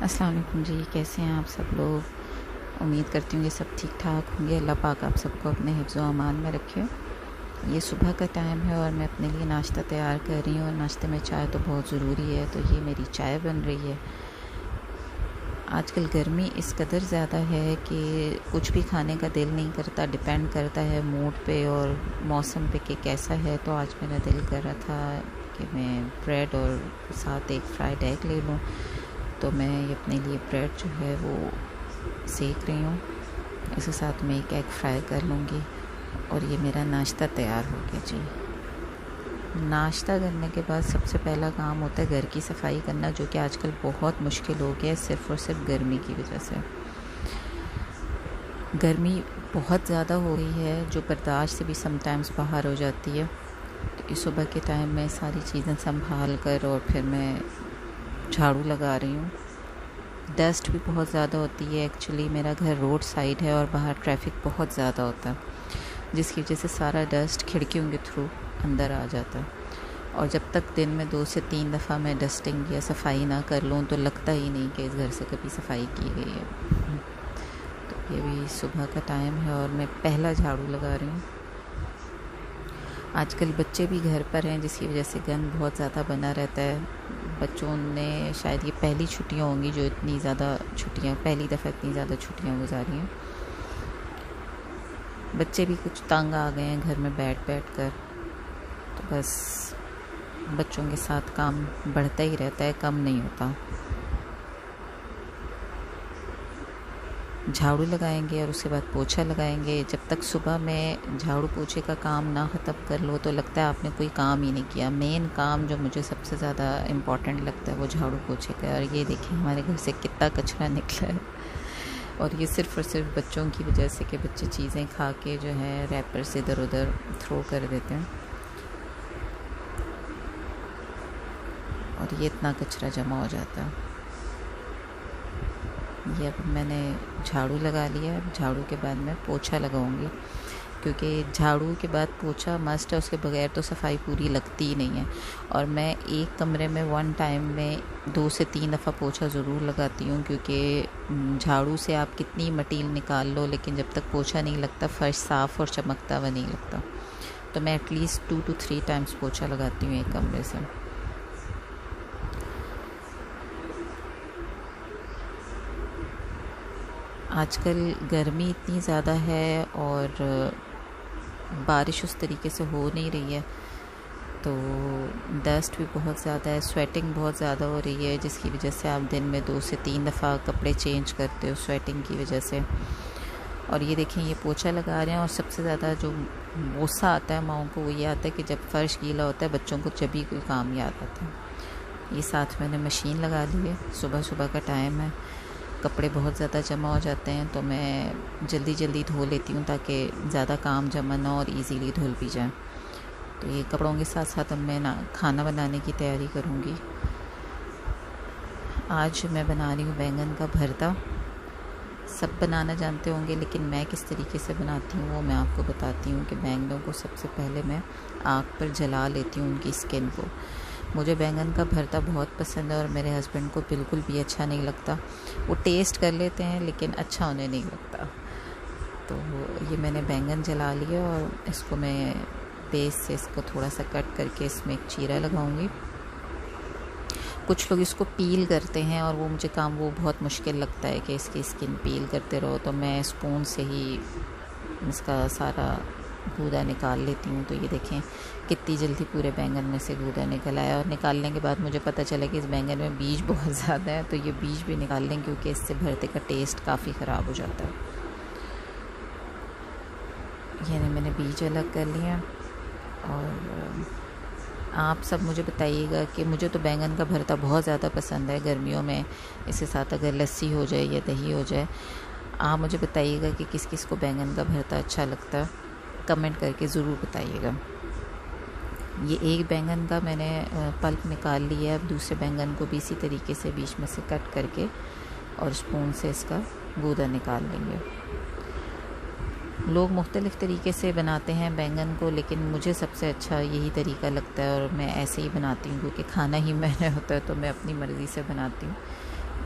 अस्सलाम वालेकुम जी, कैसे हैं आप सब लोग। उम्मीद करती हूँ कि सब ठीक ठाक होंगे। अल्लाह पाक आप सबको अपने हिफ्ज़ व अमान में रखे। ये सुबह का टाइम है और मैं अपने लिए नाश्ता तैयार कर रही हूँ और नाश्ते में चाय तो बहुत ज़रूरी है, तो ये मेरी चाय बन रही है। आजकल गर्मी इस कदर ज़्यादा है कि कुछ भी खाने का दिल नहीं करता, डिपेंड करता है मूड पे और मौसम पे कि कैसा है। तो आज मेरा दिल कर रहा था कि मैं ब्रेड और साथ एक फ्राइड एग ले लूँ, तो मैं ये अपने लिए ब्रेड जो है वो सेक रही हूँ। इसके साथ मैं एक एग फ्राई कर लूँगी और ये मेरा नाश्ता तैयार हो गया जी। नाश्ता करने के बाद सबसे पहला काम होता है घर की सफाई करना, जो कि आजकल बहुत मुश्किल हो गया है सिर्फ़ और सिर्फ गर्मी की वजह से। गर्मी बहुत ज़्यादा हो गई है जो बर्दाश्त से भी समटाइम्स बाहर हो जाती है। तो इस सुबह के टाइम में सारी चीज़ें संभाल कर और फिर मैं झाड़ू लगा रही हूँ। डस्ट भी बहुत ज़्यादा होती है। एक्चुअली मेरा घर रोड साइड है और बाहर ट्रैफिक बहुत ज़्यादा होता है, जिसकी वजह से सारा डस्ट खिड़कियों के थ्रू अंदर आ जाता है। और जब तक दिन में 2 से 3 दफ़ा मैं डस्टिंग या सफाई ना कर लूँ तो लगता ही नहीं कि इस घर से कभी सफाई की गई है। तो ये भी सुबह का टाइम है और मैं पहला झाड़ू लगा रही हूँ। आजकल बच्चे भी घर पर हैं, जिसकी वजह से गंद बहुत ज़्यादा बना रहता है। बच्चों ने शायद ये पहली छुट्टियाँ होंगी जो इतनी ज़्यादा छुट्टियाँ, पहली दफ़ा इतनी ज़्यादा छुट्टियाँ गुजारी हैं। बच्चे भी कुछ तंग आ गए हैं घर में बैठ बैठ कर, तो बस बच्चों के साथ काम बढ़ता ही रहता है, कम नहीं होता। झाड़ू लगाएंगे और उसके बाद पोछा लगाएंगे। जब तक सुबह में झाड़ू पोछे का काम ना ख़त्म कर लो तो लगता है आपने कोई काम ही नहीं किया। मेन काम जो मुझे सबसे ज़्यादा इम्पॉर्टेंट लगता है वो झाड़ू पोछे का। और ये देखिए हमारे घर से कितना कचरा निकला है, और ये सिर्फ़ और सिर्फ बच्चों की वजह से कि बच्चे चीज़ें खा के जो है रैपर से इधर उधर थ्रो कर देते हैं, और ये इतना कचरा जमा हो जाता है। ये अब मैंने झाड़ू लगा लिया है। झाड़ू के बाद मैं पोछा लगाऊंगी, क्योंकि झाड़ू के बाद पोछा मस्ट है, उसके बगैर तो सफाई पूरी लगती ही नहीं है। और मैं एक कमरे में वन टाइम में 2 से 3 दफ़ा पोछा ज़रूर लगाती हूँ, क्योंकि झाड़ू से आप कितनी मटील निकाल लो लेकिन जब तक पोछा नहीं लगता फर्श साफ़ और चमकता हुआ नहीं लगता। तो मैं एटलीस्ट 2 to 3 टाइम्स पोछा लगाती हूँ एक कमरे से। आजकल गर्मी इतनी ज़्यादा है और बारिश उस तरीके से हो नहीं रही है, तो डस्ट भी बहुत ज़्यादा है, स्वेटिंग बहुत ज़्यादा हो रही है, जिसकी वजह से आप दिन में 2 से 3 दफ़ा कपड़े चेंज करते हो स्वेटिंग की वजह से। और ये देखें ये पोछा लगा रहे हैं, और सबसे ज़्यादा जो गुस्सा आता है माओं को वो ये आता है कि जब फ़र्श गीला होता है बच्चों को जब भी कोई काम याद आता है। ये साथ मैंने मशीन लगा ली है। सुबह सुबह का टाइम है, कपड़े बहुत ज़्यादा जमा हो जाते हैं, तो मैं जल्दी जल्दी धो लेती हूँ ताकि ज़्यादा काम जमा ना और इजीली धुल भी जाए। तो ये कपड़ों के साथ साथ अब मैं खाना बनाने की तैयारी करूँगी। आज मैं बना रही हूँ बैंगन का भरता। सब बनाना जानते होंगे, लेकिन मैं किस तरीके से बनाती हूँ वो मैं आपको बताती हूँ। कि बैंगनों को सबसे पहले मैं आग पर जला लेती हूँ, उनकी स्किन को। मुझे बैंगन का भरता बहुत पसंद है और मेरे हस्बैंड को बिल्कुल भी अच्छा नहीं लगता। वो टेस्ट कर लेते हैं लेकिन अच्छा उन्हें नहीं लगता। तो ये मैंने बैंगन जला लिया और इसको मैं बेस से इसको थोड़ा सा कट करके इसमें एक चीरा लगाऊंगी। कुछ लोग इसको पील करते हैं और वो मुझे काम वो बहुत मुश्किल लगता है कि इसकी स्किन पील करते रहो, तो मैं स्पून से ही इसका सारा गूदा निकाल लेती हूँ। तो ये देखें कितनी जल्दी पूरे बैंगन में से गूदा निकल आया, और निकालने के बाद मुझे पता चला कि इस बैंगन में बीज बहुत ज़्यादा है, तो ये बीज भी निकाल लें क्योंकि इससे भरते का टेस्ट काफ़ी ख़राब हो जाता है। ये मैंने बीज अलग कर लिया। और आप सब मुझे बताइएगा कि मुझे तो बैंगन का भरता बहुत ज़्यादा पसंद है गर्मियों में। इसके साथ अगर लस्सी हो जाए या दही हो जाए, आप मुझे बताइएगा कि किस किस को बैंगन का भरता अच्छा लगता है, कमेंट करके ज़रूर बताइएगा। ये एक बैंगन का मैंने पल्प निकाल लिया है। अब दूसरे बैंगन को भी इसी तरीके से बीच में से कट करके और स्पून से इसका गूदा निकाल लेंगे। लोग मुख्तलिफ़ तरीके से बनाते हैं बैंगन को, लेकिन मुझे सबसे अच्छा यही तरीका लगता है और मैं ऐसे ही बनाती हूँ, क्योंकि खाना ही मैंने होता है तो मैं अपनी मर्ज़ी से बनाती हूँ।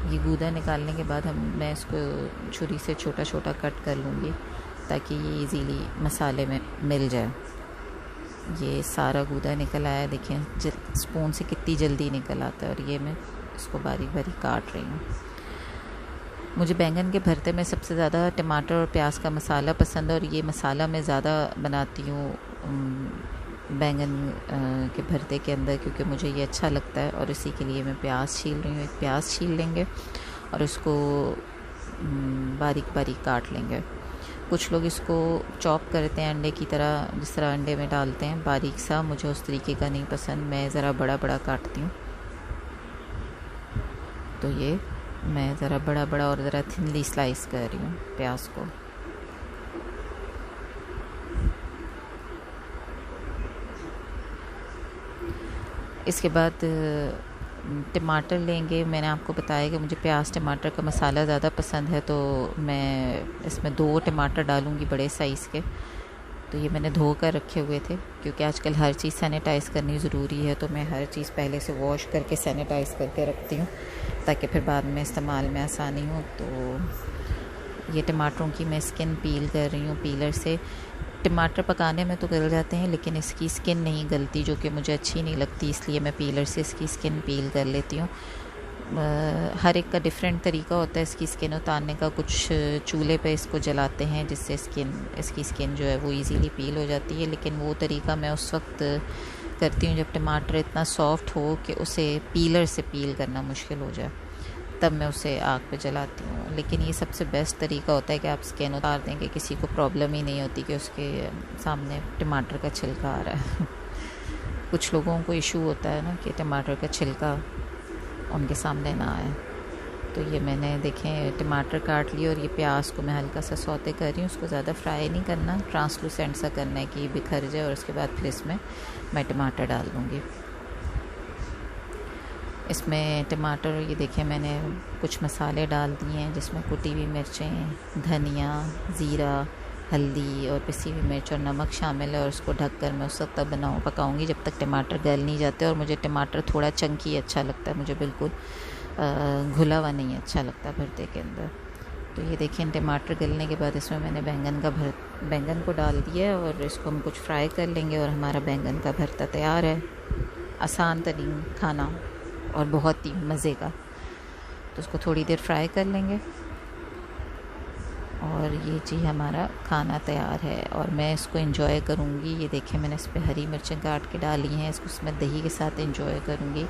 ये गूदा निकालने के बाद मैं इसको छुरी से छोटा छोटा कट कर लूँगी ताकि ये इजीली मसाले में मिल जाए। ये सारा गूदा निकल आया, देखें स्पून से कितनी जल्दी निकल आता है। और ये मैं इसको बारीक बारीक काट रही हूँ। मुझे बैंगन के भरते में सबसे ज़्यादा टमाटर और प्याज का मसाला पसंद है, और ये मसाला मैं ज़्यादा बनाती हूँ बैंगन के भरते के अंदर, क्योंकि मुझे ये अच्छा लगता है। और इसी के लिए मैं प्याज छील रही हूँ। एक प्याज छील लेंगे और इसको बारीक बारीक काट लेंगे। कुछ लोग इसको चॉप करते हैं अंडे की तरह, जिस तरह अंडे में डालते हैं बारीक सा। मुझे उस तरीके का नहीं पसंद, मैं ज़रा बड़ा बड़ा काटती हूँ। तो ये मैं ज़रा बड़ा बड़ा और ज़रा थिनली स्लाइस कर रही हूँ प्याज को। इसके बाद टमाटर लेंगे। मैंने आपको बताया कि मुझे प्याज टमाटर का मसाला ज़्यादा पसंद है, तो मैं इसमें 2 टमाटर डालूँगी बड़े साइज़ के। तो ये मैंने धो कर रखे हुए थे, क्योंकि आजकल हर चीज़ सैनिटाइज़ करनी ज़रूरी है। तो मैं हर चीज़ पहले से वॉश करके सैनिटाइज़ करके रखती हूँ, ताकि फिर बाद में इस्तेमाल में आसानी हो। तो ये टमाटरों की मैं स्किन पील कर रही हूँ पीलर से। टमाटर पकाने में तो गल जाते हैं, लेकिन इसकी स्किन नहीं गलती, जो कि मुझे अच्छी नहीं लगती, इसलिए मैं पीलर से इसकी स्किन पील कर लेती हूँ। हर एक का डिफरेंट तरीका होता है इसकी स्किन उतारने का। कुछ चूल्हे पे इसको जलाते हैं, जिससे इसकी स्किन जो है वो इजीली पील हो जाती है। लेकिन वो तरीका मैं उस वक्त करती हूँ जब टमाटर इतना सॉफ्ट हो कि उसे पीलर से पील करना मुश्किल हो जाए, तब मैं उसे आग पे जलाती हूँ। लेकिन ये सबसे बेस्ट तरीका होता है कि आप स्किन उतार दें कि किसी को प्रॉब्लम ही नहीं होती कि उसके सामने टमाटर का छिलका आ रहा है। कुछ लोगों को इशू होता है ना कि टमाटर का छिलका उनके सामने ना आए। तो ये मैंने देखें टमाटर काट लिए, और ये प्याज को मैं हल्का सा सौते कर रही हूँ। उसको ज़्यादा फ्राई नहीं करना, ट्रांसलूसेंट सा करना है कि ये बिखर जाए। और उसके बाद फिर इसमें मैं टमाटर डाल दूँगी। इसमें टमाटर, ये देखें मैंने कुछ मसाले डाल दिए हैं, जिसमें कुटी हुई मिर्चें, धनिया, ज़ीरा, हल्दी और पिसी हुई मिर्च और नमक शामिल है। और उसको ढककर मैं उस वक्त तक पकाऊंगी जब तक टमाटर गल नहीं जाते। और मुझे टमाटर थोड़ा चंकी अच्छा लगता है, मुझे बिल्कुल घुला हुआ नहीं अच्छा लगता भरते के अंदर। तो ये देखें टमाटर गलने के बाद इसमें मैंने बैंगन को डाल दिया, और इसको हम कुछ फ्राई कर लेंगे और हमारा बैंगन का भरता तैयार है। आसान तरीन खाना और बहुत ही मज़े का। तो उसको थोड़ी देर फ्राई कर लेंगे, और ये जी हमारा खाना तैयार है। और मैं इसको एंजॉय करूँगी। ये देखें मैंने इस पर हरी मिर्चें काट के डाली हैं, इसको उसमें दही के साथ एंजॉय करूँगी।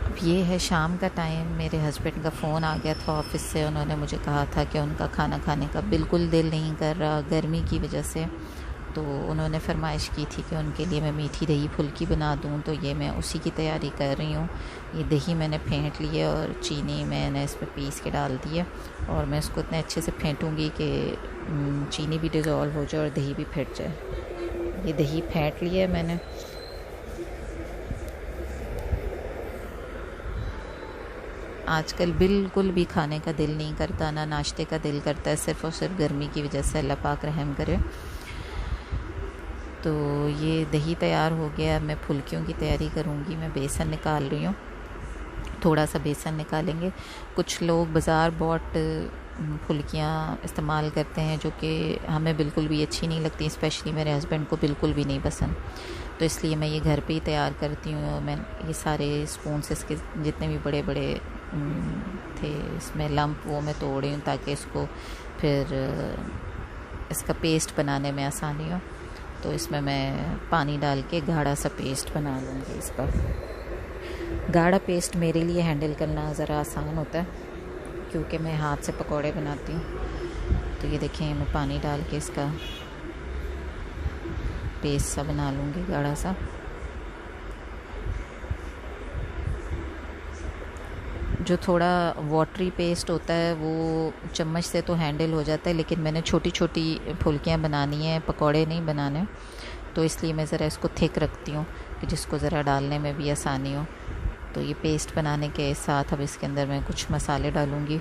अब ये है शाम का टाइम, मेरे हस्बैंड का फ़ोन आ गया था ऑफ़िस से। उन्होंने मुझे कहा था कि उनका खाना खाने का बिल्कुल दिल नहीं कर रहा गर्मी की वजह से। तो उन्होंने फरमाइश की थी कि उनके लिए मैं मीठी दही फुल्की बना दूं। तो ये मैं उसी की तैयारी कर रही हूँ। ये दही मैंने फेंट ली है और चीनी मैंने इसमें पीस के डाल दी है, और मैं इसको इतने अच्छे से फेंटूँगी कि चीनी भी डिज़ोल्व हो जाए और दही भी फेंट जाए। ये दही फेंट लिया है मैंने। आजकल बिल्कुल भी खाने का दिल नहीं करता, ना नाश्ते का दिल करता है, सिर्फ़ और सिर्फ गर्मी की वजह से। अल्लाह पाक रहम करे। तो ये दही तैयार हो गया। मैं फुल्कियों की तैयारी करूँगी। मैं बेसन निकाल रही हूँ, थोड़ा सा बेसन निकालेंगे। कुछ लोग बाज़ार बॉट फुल्कियाँ इस्तेमाल करते हैं, जो कि हमें बिल्कुल भी अच्छी नहीं लगती, स्पेशली मेरे हस्बैंड को बिल्कुल भी नहीं पसंद। तो इसलिए मैं ये घर पे ही तैयार करती हूँ। मैं ये सारे स्पून से इसके जितने भी बड़े बड़े थे इसमें लम्प, वो मैं तोड़ रही हूँ ताकि इसको फिर इसका पेस्ट बनाने में आसानी हो। तो इसमें मैं पानी डाल के गाढ़ा सा पेस्ट बना लूँगी। इसका गाढ़ा पेस्ट मेरे लिए हैंडल करना ज़रा आसान होता है, क्योंकि मैं हाथ से पकौड़े बनाती हूँ। तो ये देखें मैं पानी डाल के इसका पेस्ट सा बना लूँगी गाढ़ा सा। जो थोड़ा वाटरी पेस्ट होता है वो चम्मच से तो हैंडल हो जाता है, लेकिन मैंने छोटी छोटी फुल्कियाँ बनानी है, पकौड़े नहीं बनाने। तो इसलिए मैं ज़रा इसको थिक रखती हूँ कि जिसको ज़रा डालने में भी आसानी हो। तो ये पेस्ट बनाने के साथ अब इसके अंदर मैं कुछ मसाले डालूँगी,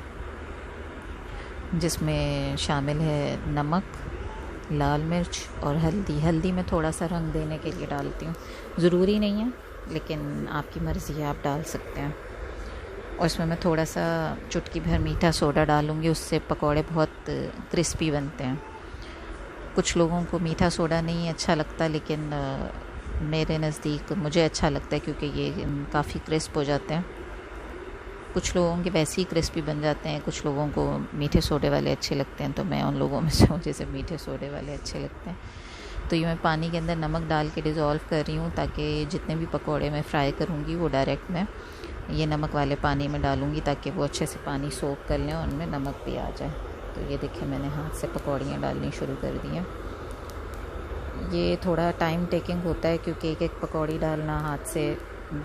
जिसमें शामिल है नमक, लाल मिर्च और हल्दी। हल्दी मैं थोड़ा सा रंग देने के लिए डालती हूँ, ज़रूरी नहीं है, लेकिन आपकी मर्ज़ी है, आप डाल सकते हैं। और इसमें मैं थोड़ा सा चुटकी भर मीठा सोडा डालूँगी, उससे पकौड़े बहुत क्रिस्पी बनते हैं। कुछ लोगों को मीठा सोडा नहीं अच्छा लगता, लेकिन मेरे नज़दीक मुझे अच्छा लगता है क्योंकि ये काफ़ी क्रिस्प हो जाते हैं। कुछ लोगों के वैसे ही क्रिस्पी बन जाते हैं, कुछ लोगों को मीठे सोडे वाले अच्छे लगते हैं, तो मैं उन लोगों में से हूँ जिसे मीठे सोडे वाले अच्छे लगते हैं। तो ये मैं पानी के अंदर नमक डाल के डिज़ोल्व कर रही हूँ, ताकि जितने भी पकौड़े मैं फ्राई करूँगी वो डायरेक्ट मैं ये नमक वाले पानी में डालूँगी, ताकि वो अच्छे से पानी सोख कर लें और उनमें नमक भी आ जाए। तो ये देखिए मैंने हाथ से पकौड़ियाँ डालनी शुरू कर दी हैं। ये थोड़ा टाइम टेकिंग होता है क्योंकि एक एक पकौड़ी डालना हाथ से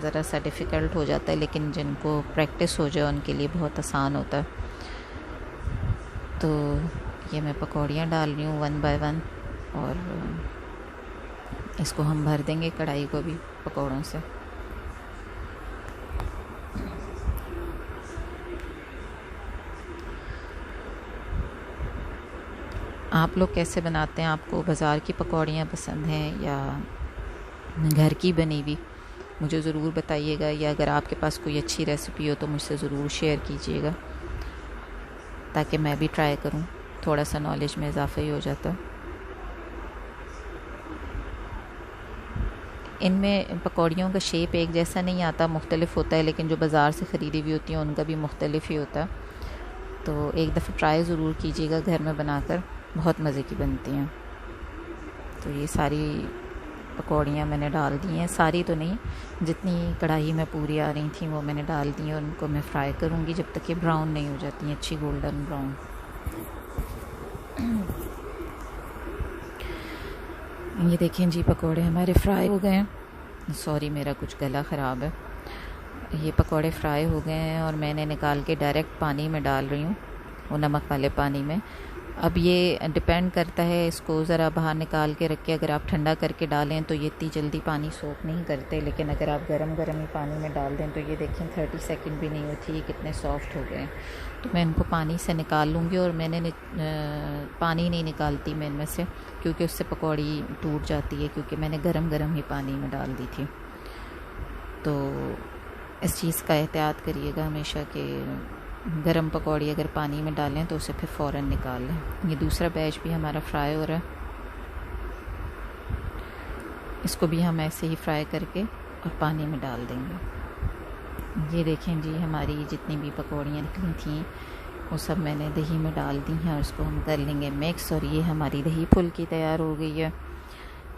ज़रा सा डिफ़िकल्ट हो जाता है, लेकिन जिनको प्रैक्टिस हो जाए उनके लिए बहुत आसान होता है। तो ये मैं पकौड़ियाँ डाल रही हूँ 1 बाय 1, और इसको हम भर देंगे कढ़ाई को भी पकौड़ों से। आप लोग कैसे बनाते हैं? आपको बाज़ार की पकौड़ियाँ पसंद हैं या घर की बनी हुई? मुझे ज़रूर बताइएगा, या अगर आपके पास कोई अच्छी रेसिपी हो तो मुझसे ज़रूर शेयर कीजिएगा, ताकि मैं भी ट्राई करूं। थोड़ा सा नॉलेज में इजाफा ही हो जाता है। इनमें पकौड़ियों का शेप एक जैसा नहीं आता, मुख्तलिफ होता है, लेकिन जो बाज़ार से ख़रीदी हुई होती हैं उनका भी मुख्तलिफ ही होता है। तो एक दफ़ा ट्राई ज़रूर कीजिएगा घर में बनाकर, बहुत मज़े की बनती हैं। तो ये सारी पकौड़ियाँ मैंने डाल दी हैं, सारी तो नहीं, जितनी कढ़ाई में पूरी आ रही थी वो मैंने डाल दी हैं, और उनको मैं फ्राई करूँगी जब तक ये ब्राउन नहीं हो जाती हैं, अच्छी गोल्डन ब्राउन। ये देखें जी, पकोड़े हमारे फ्राई हो गए हैं। सॉरी, मेरा कुछ गला ख़राब है। ये पकोड़े फ्राई हो गए हैं और मैंने निकाल के डायरेक्ट पानी में डाल रही हूँ, वो नमक वाले पानी में। अब ये डिपेंड करता है, इसको ज़रा बाहर निकाल के रख के अगर आप ठंडा करके डालें तो ये इतनी जल्दी पानी सोख नहीं करते, लेकिन अगर आप गरम गरम ही पानी में डाल दें तो ये देखें 30 सेकंड भी नहीं होती, कितने सॉफ्ट हो गए। तो मैं इनको पानी से निकाल लूँगी, और मैंने पानी नहीं निकालती मैं इनमें से, क्योंकि उससे पकौड़ी टूट जाती है, क्योंकि मैंने गरम गरम ही पानी में डाल दी थी। तो इस चीज़ का एहतियात करिएगा हमेशा कि गरम पकौड़ी अगर पानी में डालें तो उसे फिर फ़ौरन निकाल लें। ये दूसरा बैच भी हमारा फ्राई हो रहा है, इसको भी हम ऐसे ही फ्राई करके और पानी में डाल देंगे। ये देखें जी, हमारी जितनी भी पकौड़ियाँ निकली थी वो सब मैंने दही में डाल दी हैं, और इसको हम कर लेंगे मिक्स। और ये हमारी दही फुल्की तैयार हो गई है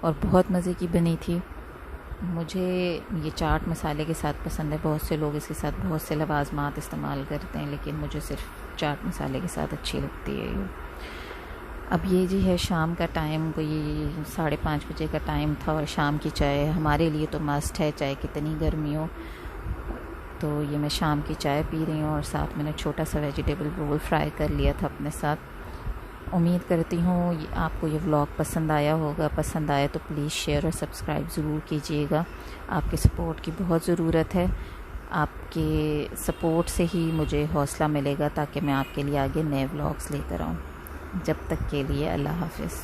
और बहुत मज़े की बनी थी। मुझे ये चाट मसाले के साथ पसंद है, बहुत से लोग इसके साथ बहुत से लवाजमात इस्तेमाल करते हैं, लेकिन मुझे सिर्फ चाट मसाले के साथ अच्छी लगती है ये। अब ये जी है शाम का टाइम, कोई 5:30 बजे का टाइम था, और शाम की चाय हमारे लिए तो मस्ट है, चाहे कितनी गर्मी हो। तो ये मैं शाम की चाय पी रही हूँ, और साथ मैंने छोटा सा वेजिटेबल रोल फ्राई कर लिया था अपने साथ। उम्मीद करती हूँ आपको ये व्लॉग पसंद आया होगा। पसंद आए तो प्लीज़ शेयर और सब्सक्राइब ज़रूर कीजिएगा। आपके सपोर्ट की बहुत ज़रूरत है, आपके सपोर्ट से ही मुझे हौसला मिलेगा, ताकि मैं आपके लिए आगे नए व्लॉग्स लेकर आऊँ। जब तक के लिए अल्लाह हाफ़िज़।